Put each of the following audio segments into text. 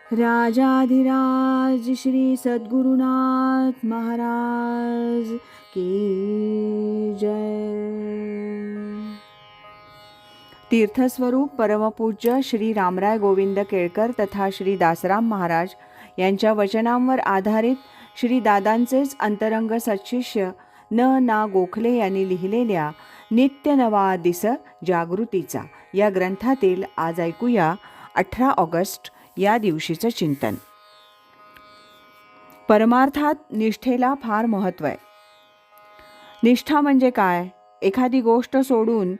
राजाधिराज श्री सद्गुरुनाथ महाराज की जय। तीर्थस्वरूप परमपूज्य श्री रामराय गोविंद केळकर तथा श्री दासराम महाराज यांच्या वचनांवर आधारित श्री दादांचेच अंतरंग सत्शिष्य ना गोखले यांनी लिहिलेल्या नित्य नवा दिस जागृतीचा या ग्रंथातील आज ऐकूया 18 ऑगस्ट या दिवशीचं चिंतन. परमार्थात निष्ठेला फार महत्त्व आहे. निष्ठा म्हणजे काय? एखादी गोष्ट सोडून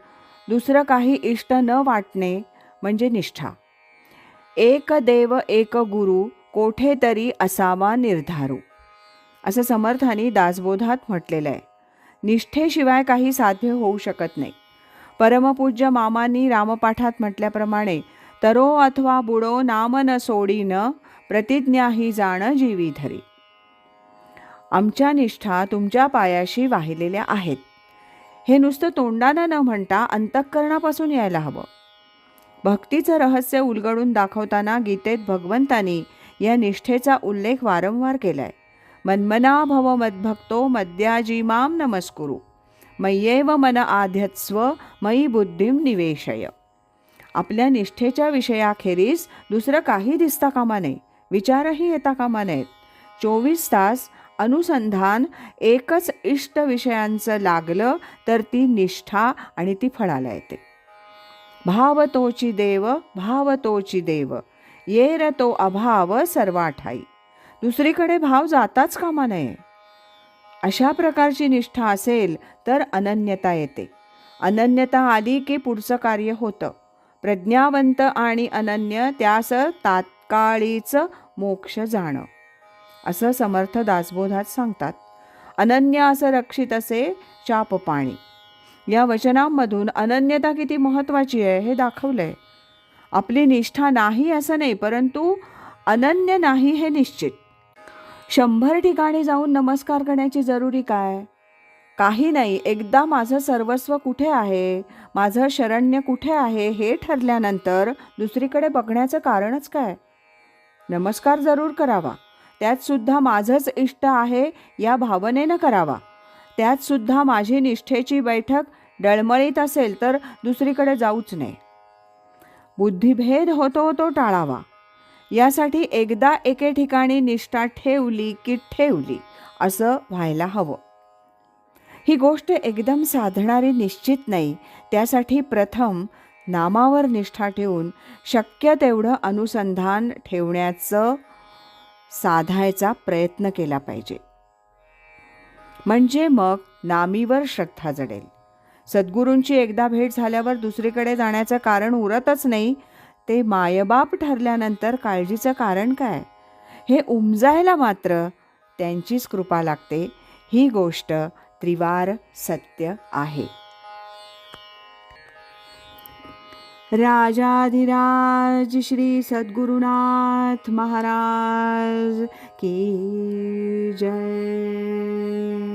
दुसरं काही इष्ट न वाटणे म्हणजे निष्ठा. एक देव एक गुरु कोठेतरी असावा निर्धारू, असं समर्थांनी दासबोधात म्हटलेलं आहे. निष्ठेशिवाय काही साध्य होऊ शकत नाही. परमपूज्य मामांनी रामपाठात म्हटल्याप्रमाणे तरो अथवा बुडो नाम न सोडीन प्रतिज्ञा ही जाण जीवी धरी. आमच्या निष्ठा तुमच्या पायाशी वाहिलेल्या आहेत हे नुसतं तोंडानं न म्हणता अंतःकरणापासून यायला हवं. भक्तीचं रहस्य उलगडून दाखवताना गीतेत भगवंतानी या निष्ठेचा उल्लेख वारंवार केलाय. मन्मना भव मद्भक्तो मद्याजी माम नमस्कुरु मय्येव मन आध्यत्स्व मयी बुद्धिम निवेशय. आपल्या निष्ठेच्या विषयाखेरीज दुसरं काही दिसता कामा नये, विचारही येता कामा नयेत. 24 तास अनुसंधान एकच इष्ट विषयांचं लागलं तर ती निष्ठा आणि ती फळाला येते. भाव तोची देव येर तो अभाव सर्वाठाई. दुसरीकडे भाव जाताच कामा नये. अशा प्रकारची निष्ठा असेल तर अनन्यता येते. अनन्यता आली की पुढचं कार्य होतं. प्रज्ञावंत आणि अनन्य त्यास तात्काळीच मोक्ष जाणं, असं समर्थ दासबोधात सांगतात. अनन्य असं रक्षित असे चाप पाणी. या वचनांमधून अनन्यता किती महत्त्वाची आहे हे दाखवलंय. आपली निष्ठा नाही असं नाही, परंतु अनन्य नाही हे निश्चित. 100 ठिकाणी जाऊन नमस्कार करण्याची जरुरी काय? काही नाही. एकदा माझं सर्वस्व कुठे आहे, माझं शरण्य कुठे आहे हे ठरल्यानंतर दुसरीकडे बघण्याचं कारणच काय? नमस्कार जरूर करावा, त्यात सुद्धा माझंच इष्ट आहे या भावनेनं करावा. त्यात सुद्धा माझी निष्ठेची बैठक डळमळीत असेल तर दुसरीकडे जाऊच नये. बुद्धिभेद होतो तो टाळावा. यासाठी एकदा एके ठिकाणी निष्ठा ठेवली की ठेवली असं व्हायला हवं. ही गोष्ट एकदम साधणारी निश्चित नाही. त्यासाठी प्रथम नामावर निष्ठा ठेवून शक्य तेवढं अनुसंधान ठेवण्याचं साधायचा प्रयत्न केला पाहिजे. म्हणजे मग नामीवर श्रद्धा जडेल. सद्गुरूंची एकदा भेट झाल्यावर दुसरीकडे जाण्याचं कारण उरतच नाही. ते मायबाप ठरल्यानंतर काळजीचं कारण काय हे उमजायला मात्र त्यांचीच कृपा लागते. ही गोष्ट त्रिवार सत्य आहे. राजाधिराज श्री सद्गुरुनाथ महाराज की जय.